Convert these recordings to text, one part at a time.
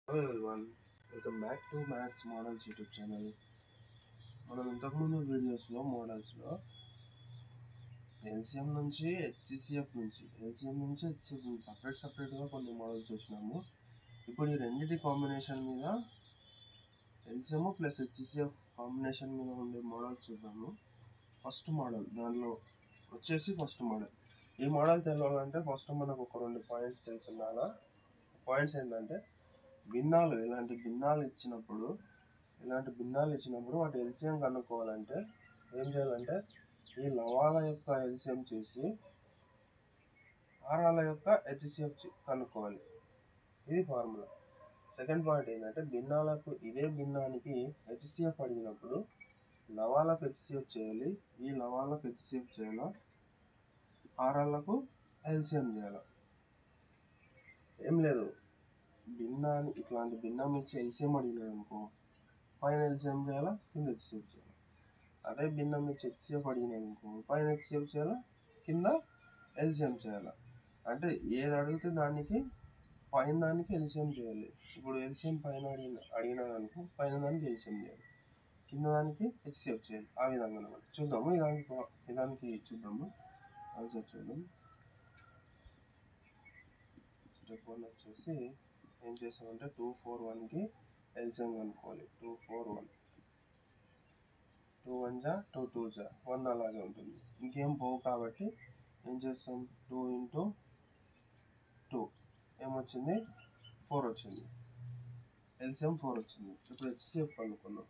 Hello everyone, welcome back to Maths Models YouTube channel. మనం ఇంతకుముందు వీడియోస్లో మోడల్స్లో ఎల్సిఎం నుంచి హెచ్సిఎఫ్ నుంచి సపరేట్గా కొన్ని మోడల్స్ చూసినాము. ఇప్పుడు ఈ రెండింటి కాంబినేషన్ మీద ఎల్సిఎం ప్లస్ హెచ్సిఎఫ్ కాంబినేషన్ మీద ఉండే మోడల్స్ చూద్దాము. ఫస్ట్ మోడల్ దానిలో వచ్చేసి ఫస్ట్ మోడల్. ఈ మోడల్ తెలవాలంటే ఫస్ట్ మనకు ఒక రెండు పాయింట్స్ తెలిసి ఉండాలా. పాయింట్స్ ఏంటంటే భిన్నాలు ఇలాంటి భిన్నాలు ఇచ్చినప్పుడు వాటి ఎల్సిఎం కనుక్కోవాలంటే ఏం చేయాలంటే ఈ లవాల యొక్క ఎల్సిఎం చేసి హారాల యొక్క హెచ్సిఎఫ్ కనుక్కోవాలి. ఇది ఫార్ములా. సెకండ్ పాయింట్ ఏంటంటే భిన్నాలకు ఇదే భిన్నానికి హెచ్సిఎఫ్ అడిగినప్పుడు లవాలకు హెచ్సిఎఫ్ చేయాలి, ఈ లవాలకు హెచ్సిఎఫ్ చేయాలా, హారాలకు ఎల్సిఎం చేయాలి. ఏం లేదు, భిన్నాన్ని ఇట్లాంటి భిన్నం ఇచ్చి ఎల్సిఎం అడిగినాడు అనుకో, పైన ఎల్సిఎం చేయాలా, కింద హెచ్సిఎఫ్ చేయాలి. అదే భిన్నం ఇచ్చి హెచ్సిఎఫ్ అడిగినాడు అనుకో, పైన హెచ్సిఎఫ్ చేయాలా, కింద ఎల్సిఎం చేయాలా. అంటే ఏది అడిగితే దానికి పైన దానికి ఎల్సిఎం చేయాలి. ఇప్పుడు ఎల్సిఎం పైన అడిగినాడు అనుకో, పైన దానికి ఎల్సిఎం చేయాలి, కింద దానికి హెచ్సిఎఫ్ చేయాలి. ఆ విధంగా అనమాట. చూద్దాము ఇదానికి చూద్దాము. ఆన్సర్ చూద్దాం. స్టెప్ 1 వచ్చేసి ఏం చేస్తామంటే 241కి ఎల్సిఎం కనుక్కోవాలి. 241 2 1 జా 2 2 జా 1 అలాగే ఉంటుంది. ఇంకేం పోవు కాబట్టి ఏం చేస్తాం, 2 × 2 ఏమొచ్చింది, 4 వచ్చింది. ఎల్సిఎం 4 వచ్చింది. ఇప్పుడు హెచ్సిఎఫ్ కనుక్కున్నాం.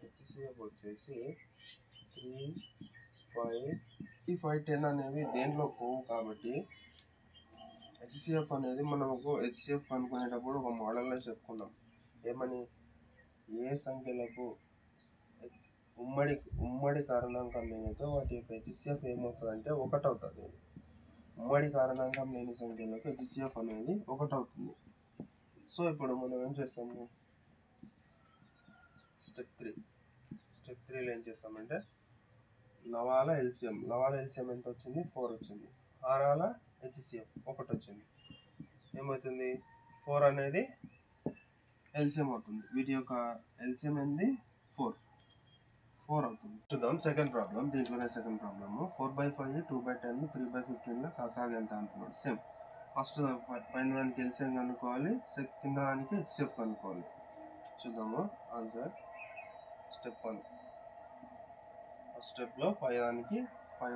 హెచ్సిఎఫ్ వచ్చేసి 3 5 5 10 అనేవి దేంట్లో పోవు కాబట్టి హెచ్సిఎఫ్ అనేది మనకు హెచ్సిఎఫ్ కనుక్కునేటప్పుడు ఒక మోడల్లో చెప్పుకున్నాం. ఏమని, ఏ సంఖ్యలకు ఉమ్మడి కారణాంకం లేనితో వాటి యొక్క హెచ్సిఎఫ్ ఏమవుతుందంటే 1 అవుతుంది. ఉమ్మడి కారణాంకం లేని సంఖ్యలకు హెచ్సిఎఫ్ అనేది 1 అవుతుంది. సో ఇప్పుడు మనం ఏం చేస్తాము, స్టెప్ 3లో ఏం చేస్తామంటే లవాల ఎల్సిఎం ఎంత వచ్చింది, 4 వచ్చింది. హారాల హెచ్సిఎఫ్ 1 వచ్చింది. ఏమవుతుంది, 4 అనేది ఎల్సిఎం అవుతుంది. వీటి యొక్క ఎల్సిఎం ఏంది, 4 అవుతుంది. చూద్దాం సెకండ్ ప్రాబ్లం. దీంట్లోనే సెకండ్ ప్రాబ్లమ్ 4/5 2/10 3/15 కాసాగు ఎంత అంటున్నాడు. సేమ్ ఫస్ట్ పైన దానికి ఎల్సిఎం కనుక్కోవాలి, కింద దానికి హెచ్సిఎఫ్ కనుక్కోవాలి. చూద్దాము ఆన్సర్. స్టెప్ 1 ఫస్ట్ స్టెప్లో పై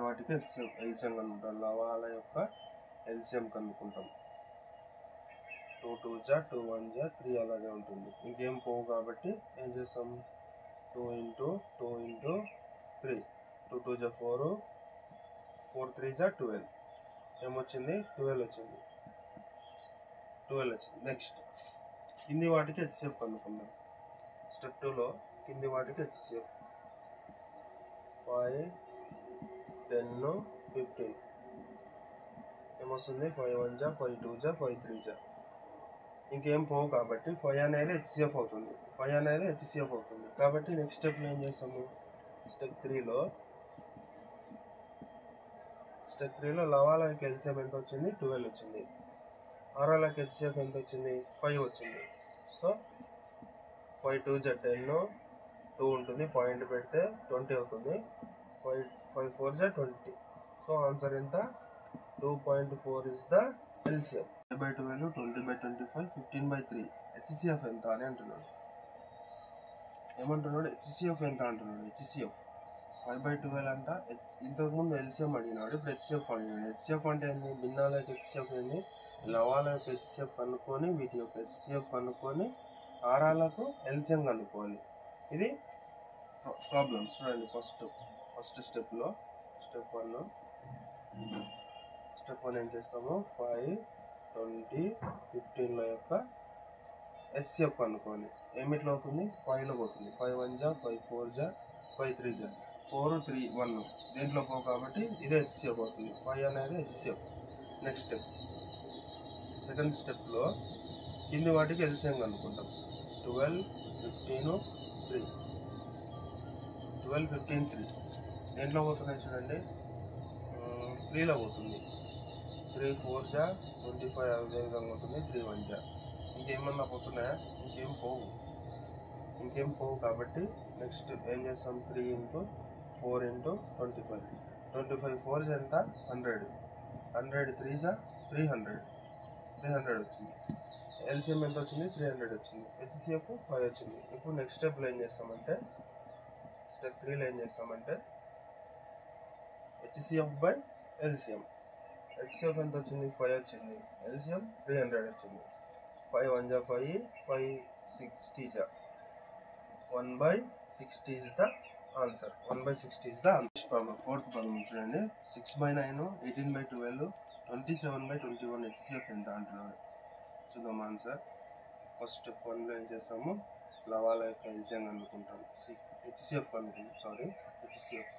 వాటికి ఎల్సిఎం కనుక్కుంటాం. లవాల యొక్క ఎల్సిఎం కనుక్కుంటాం. 2 2 జా 2 1 జా 3 అలాగే ఉంటుంది. ఇంకేం పోవు కాబట్టి ఏం చేస్తాం, 2 × 2 × 3 2 2 జా 4 4 3 జా 12 ఏమొచ్చింది, 12 వచ్చింది. నెక్స్ట్ కింది వాటికి హెచ్సిఎఫ్ కనుక్కుందాం. స్టెప్ 2లో కింది వాటికి హెచ్సిఎఫ్ 5 10 15 ఏమొస్తుంది, 5 1 జా 5 2 జా 5 3 జా. ఇంకేం పోవు కాబట్టి 5 అనేది హెచ్సిఎఫ్ అవుతుంది. కాబట్టి నెక్స్ట్ స్టెప్లో ఏం చేస్తాము, స్టెప్ 3లో లవాలకి ఎల్సిఎం ఎంత వచ్చింది, 12 వచ్చింది. హారాలకి హెచ్సిఎఫ్ ఎంత వచ్చింది, 5 వచ్చింది. సో 5 2 జా 10 2 ఉంటుంది, పాయింట్ పెడితే 20 అవుతుంది. 5 4 జా 20. సో ఆన్సర్ ఎంత, 2.4 ఇస్ ద ఎల్సిఎం. 5/12 20/25 15/3 హెచ్సిఎఫ్ ఎంత అని అంటున్నాడు. ఏమంటున్నాడు, హెచ్సిఎఫ్ ఎంత అంటున్నాడు. హెచ్సిఎఫ్ 5/12 అంట. ఇంతకుముందు ఎల్సిఎం అడిగినాడు, ఇప్పుడు హెచ్సిఎఫ్ అడిగినాడు. హెచ్సిఎఫ్ అంటే ఏంది, భిన్నాలకు హెచ్సిఎఫ్ ఏంది, లవాల యొక్క హెచ్సిఎఫ్ కనుక్కొని వీటి యొక్క హెచ్సిఎఫ్ కనుక్కొని హారాలకు ఎల్సిఎం కనుక్కోవాలి. ఇది ప్రాబ్లం. చూడండి ఫస్ట్ స్టెప్లో స్టెప్ 1 ఏం చేస్తాము, 5 20 15 యొక్క హెచ్సిఎఫ్ కనుక్కోవాలి. ఏమిట్లో అవుతుంది, 5లో పోతుంది. 5 1 జా 5 4 జా 5 3 జా 4 3 1 దేంట్లో పో కాబట్టి ఇదే హెచ్సిఎఫ్ అవుతుంది. 5 అనేది హెచ్సిఎఫ్. నెక్స్ట్ స్టెప్ సెకండ్ స్టెప్లో కింది వాటికి ఎల్సిఎం కనుక్కుంటాం. 12 15 3 12 15 3 దేంట్లో పోతున్నాయి చూడండి, 3లో పోతుంది. 3 4 జా 25 అదే విధంగా ఉంటుంది. 3 1 జా ఇంకేమన్నా పోతున్నాయా? ఇంకేం పోవు కాబట్టి నెక్స్ట్ ఏం చేస్తాం? 3 × 4 × 25. 25 4 ఎంత? 100. 100 3 300. 300 వచ్చింది. ఎల్సిఎం ఎంత వచ్చింది? 300 వచ్చింది. హెచ్సిఎఫ్ 5 వచ్చింది. ఇప్పుడు నెక్స్ట్ స్టెప్లో ఏం చేస్తామంటే, స్టెప్ 3లో ఏం చేస్తామంటే హెచ్సిఎఫ్ బై ఎల్సిఎం. హెచ్సిఎఫ్ ఎంత వచ్చింది? 5 వచ్చింది. ఎల్సిఎం 300 వచ్చింది. 5 1 5, 5 60 1/60 is the answer. 1/60 is the answer. Fourth problem చూడండి. 6/9, 18/12, 27/21 హెచ్సిఎఫ్ ఎంత అంటున్నాడు. చూద్దాం ఆన్సర్. ఫస్ట్ స్టెప్ 1లో ఏం చేస్తాము? లవాల యొక్క ఎల్సిఎం కనుక్కుంటాం. హెచ్సిఎఫ్ కనుక్కుంటాం. హెచ్సిఎఫ్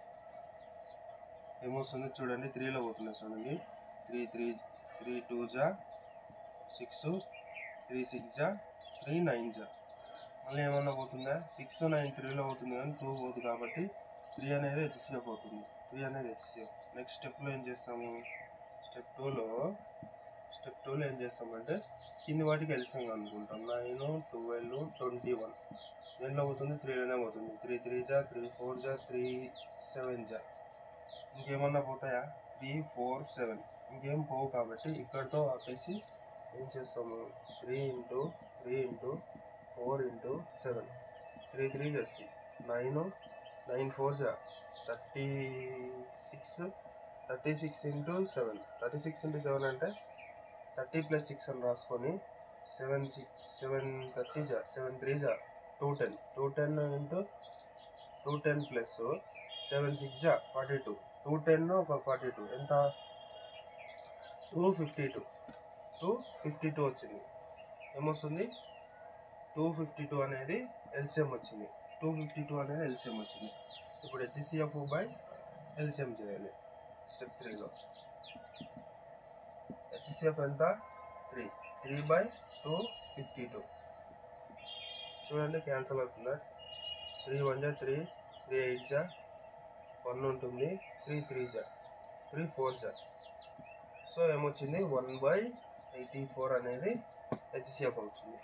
ఏమొస్తుంది చూడండి. 3లో పోతున్నాయి చూడండి. 3 2 6, 3 6 3 9. మళ్ళీ ఏమన్నా పోతుందా? 6 9 3లో అవుతుంది కానీ 2 పోతుంది కాబట్టి 3 అనేది హెచ్సిఎఫ్ అవుతుంది. 3 అనేది హెచ్సిఎఫ్. నెక్స్ట్ స్టెప్లో ఏం చేస్తాము? స్టెప్ 2లో ఏం చేస్తామంటే కింది వాటికి ఎల్సిఎం అనుకుంటాం. 9 12 21 దేంట్లో పోతుంది? 3లోనే పోతుంది. 3 3 3 4 3 7. ఇంకేమన్నా పోతాయా? 3 4 7 ఇంకేం పోవు కాబట్టి ఇక్కడితో ఆపేసి ఏం చేస్తాము? 3 × 3 × 4 × 7. 3 3 చేసి 9 9 4 36. 36 × 7. 36 × 7 అంటే 30 + 6 అని రాసుకొని 7 30 7 3 210. 210 × 210 + 7 6 42. 210 ఒక 42 ఎంత? 252. 252 వచ్చింది. ఏమొస్తుంది? 252 అనేది ఎల్సిఎం వచ్చింది. 252 అనేది ఎల్సిఎం వచ్చింది. ఇప్పుడు హెచ్సిఎఫ్ బై ఎల్సిఎం చేయాలి. స్టెప్ 3లో హెచ్సిఎఫ్ ఎంత? 3. 3/252. చూడండి క్యాన్సల్ అవుతుందా? 3 1 3, 3 8 1 ఉంటుంది. 3 3 3 4. సో ఏమొచ్చింది? 1/84 అనేది హెచ్సిఎఫ్ అవుతుంది.